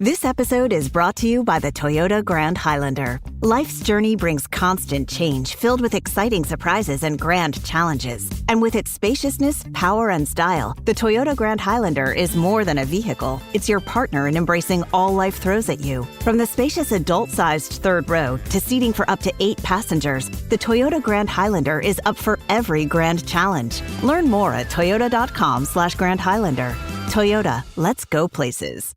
This episode is brought to you by the Toyota Grand Highlander. Life's journey brings constant change filled with exciting surprises and grand challenges. And with its spaciousness, power, and style, the Toyota Grand Highlander is more than a vehicle. It's your partner in embracing all life throws at you. From the spacious adult-sized third row to seating for up to 8 passengers, the Toyota Grand Highlander is up for every grand challenge. Learn more at toyota.com/Grand Highlander. Toyota, let's go places.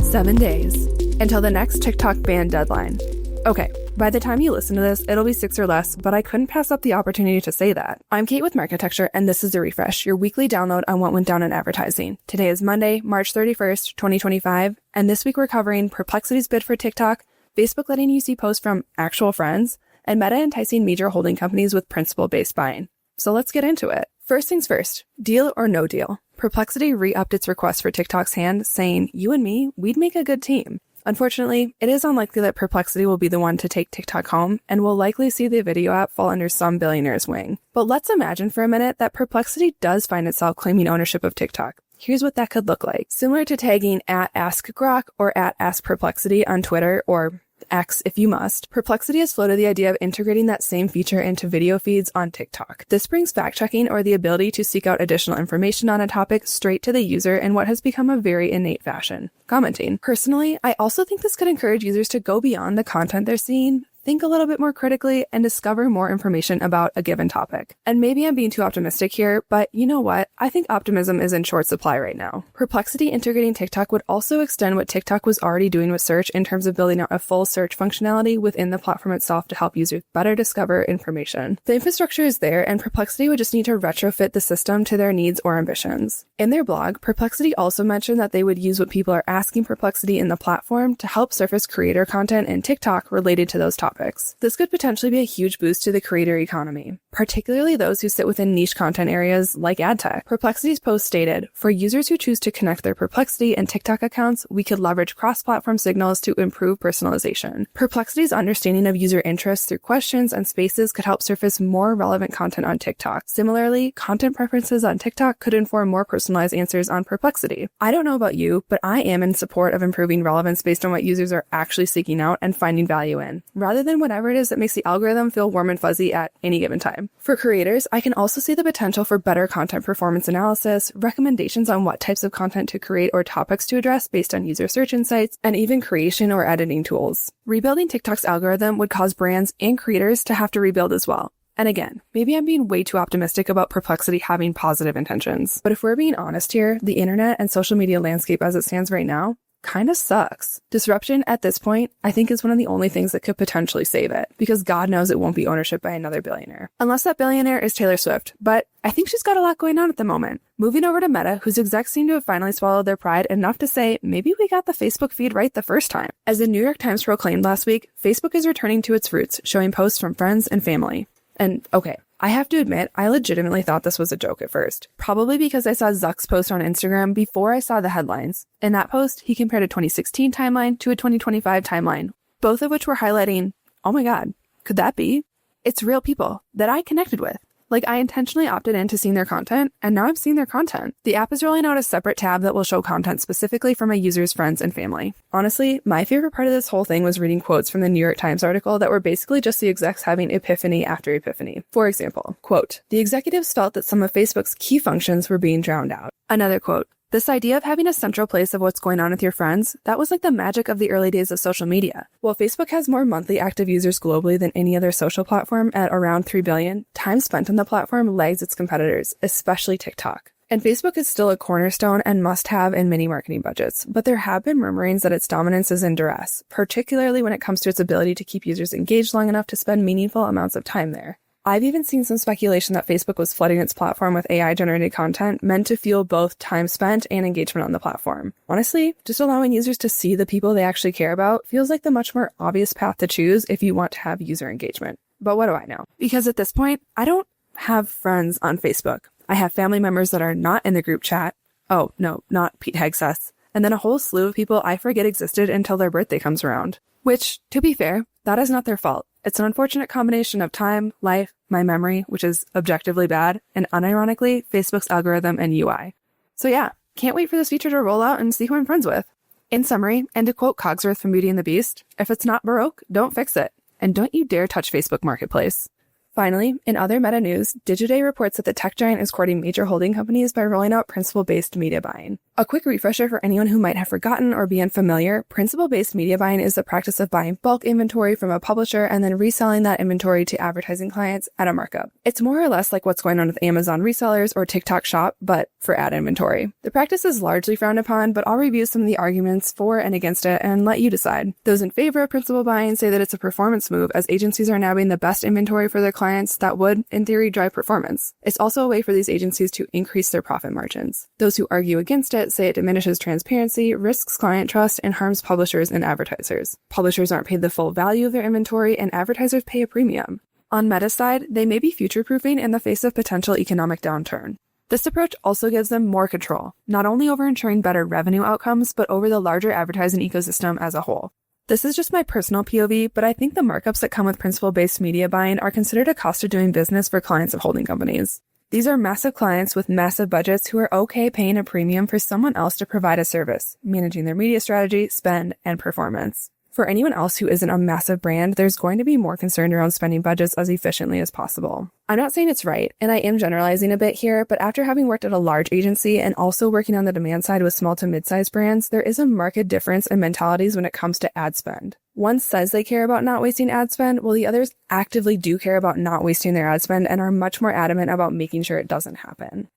Seven days until the next TikTok ban deadline. Okay, by the time you listen to this, it'll be 6 or less, but I couldn't pass up the opportunity to say that. I'm Kate with Marketecture, and this is The Refresh, your weekly download on what went down in advertising. Today is Monday, March 31st, 2025, and this week we're covering Perplexity's bid for TikTok, Facebook letting you see posts from actual friends, and Meta enticing major holding companies with principle-based buying. So let's get into it. First things first, deal or no deal. Perplexity re-upped its request for TikTok's hand, saying, "You and me, we'd make a good team." Unfortunately, it is unlikely that Perplexity will be the one to take TikTok home, and will likely see the video app fall under some billionaire's wing. But let's imagine for a minute that Perplexity does find itself claiming ownership of TikTok. Here's what that could look like. Similar to tagging @AskGrok or @AskPerplexity on Twitter, or X if you must, Perplexity has floated the idea of integrating that same feature into video feeds on TikTok. This brings fact-checking or the ability to seek out additional information on a topic straight to the user in what has become a very innate fashion. Commenting. Personally, I also think this could encourage users to go beyond the content they're seeing, think a little bit more critically, and discover more information about a given topic. And maybe I'm being too optimistic here, but you know what? I think optimism is in short supply right now. Perplexity integrating TikTok would also extend what TikTok was already doing with search in terms of building out a full search functionality within the platform itself to help users better discover information. The infrastructure is there, and Perplexity would just need to retrofit the system to their needs or ambitions. In their blog, Perplexity also mentioned that they would use what people are asking Perplexity in the platform to help surface creator content in TikTok related to those topics. This could potentially be a huge boost to the creator economy, particularly those who sit within niche content areas like ad tech. Perplexity's post stated, "For users who choose to connect their Perplexity and TikTok accounts, we could leverage cross-platform signals to improve personalization. Perplexity's understanding of user interests through questions and spaces could help surface more relevant content on TikTok. Similarly, content preferences on TikTok could inform more personalized answers on Perplexity." I don't know about you, but I am in support of improving relevance based on what users are actually seeking out and finding value in, rather than whatever it is that makes the algorithm feel warm and fuzzy at any given time. For creators, I can also see the potential for better content performance analysis, recommendations on what types of content to create or topics to address based on user search insights, and even creation or editing tools. Rebuilding TikTok's algorithm would cause brands and creators to have to rebuild as well. And again, maybe I'm being way too optimistic about Perplexity having positive intentions. But if we're being honest here, the internet and social media landscape as it stands right now kind of sucks. Disruption at this point, I think, is one of the only things that could potentially save it, because God knows it won't be ownership by another billionaire. Unless that billionaire is Taylor Swift, but I think she's got a lot going on at the moment. Moving over to Meta, whose execs seem to have finally swallowed their pride enough to say, maybe we got the Facebook feed right the first time. As the New York Times proclaimed last week, Facebook is returning to its roots, showing posts from friends and family. And okay, I have to admit, I legitimately thought this was a joke at first. Probably because I saw Zuck's post on Instagram before I saw the headlines. In that post, he compared a 2016 timeline to a 2025 timeline, both of which were highlighting, oh my god, could that be? It's real people that I connected with. Like, I intentionally opted into seeing their content, and now I've seen their content. The app is rolling out a separate tab that will show content specifically from a user's friends and family. Honestly, my favorite part of this whole thing was reading quotes from the New York Times article that were basically just the execs having epiphany after epiphany. For example, quote, "The executives felt that some of Facebook's key functions were being drowned out." Another quote, "This idea of having a central place of what's going on with your friends, that was like the magic of the early days of social media. While Facebook has more monthly active users globally than any other social platform at around 3 billion, time spent on the platform lags its competitors, especially TikTok. And Facebook is still a cornerstone and must-have in many marketing budgets, but there have been murmurings that its dominance is in duress, particularly when it comes to its ability to keep users engaged long enough to spend meaningful amounts of time there. I've even seen some speculation that Facebook was flooding its platform with AI-generated content meant to fuel both time spent and engagement on the platform. Honestly, just allowing users to see the people they actually care about feels like the much more obvious path to choose if you want to have user engagement. But what do I know? Because at this point, I don't have friends on Facebook. I have family members that are not in the group chat. Oh, no, not Pete Hegseth. And then a whole slew of people I forget existed until their birthday comes around. Which, to be fair, that is not their fault. It's an unfortunate combination of time, life, my memory, which is objectively bad, and unironically, Facebook's algorithm and UI. So yeah, can't wait for this feature to roll out and see who I'm friends with. In summary, and to quote Cogsworth from Beauty and the Beast, if it's not Baroque, don't fix it. And don't you dare touch Facebook Marketplace. Finally, in other meta news, Digiday reports that the tech giant is courting major holding companies by rolling out principal-based media buying. A quick refresher for anyone who might have forgotten or be unfamiliar, principal-based media buying is the practice of buying bulk inventory from a publisher and then reselling that inventory to advertising clients at a markup. It's more or less like what's going on with Amazon resellers or TikTok Shop, but for ad inventory. The practice is largely frowned upon, but I'll review some of the arguments for and against it and let you decide. Those in favor of principal buying say that it's a performance move, as agencies are nabbing the best inventory for their clients that would, in theory, drive performance. It's also a way for these agencies to increase their profit margins. Those who argue against it say it diminishes transparency, risks client trust, and harms publishers and advertisers. Publishers aren't paid the full value of their inventory, and advertisers pay a premium. On Meta's side, they may be future-proofing in the face of potential economic downturn. This approach also gives them more control, not only over ensuring better revenue outcomes, but over the larger advertising ecosystem as a whole. This is just my personal POV, but I think the markups that come with principal-based media buying are considered a cost of doing business for clients of holding companies. These are massive clients with massive budgets who are okay paying a premium for someone else to provide a service, managing their media strategy, spend, and performance. For anyone else who isn't a massive brand, there's going to be more concern around spending budgets as efficiently as possible. I'm not saying it's right, and I am generalizing a bit here, but after having worked at a large agency and also working on the demand side with small to mid-sized brands, there is a marked difference in mentalities when it comes to ad spend. One says they care about not wasting ad spend, while the others actively do care about not wasting their ad spend and are much more adamant about making sure it doesn't happen.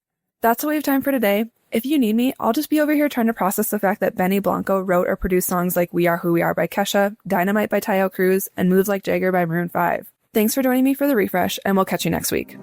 That's what we have time for today. If you need me, I'll just be over here trying to process the fact that Benny Blanco wrote or produced songs like We Are Who We Are by Kesha, Dynamite by Tayo Cruz, and Moves Like Jagger by Maroon 5. Thanks for joining me for the refresh, and we'll catch you next week.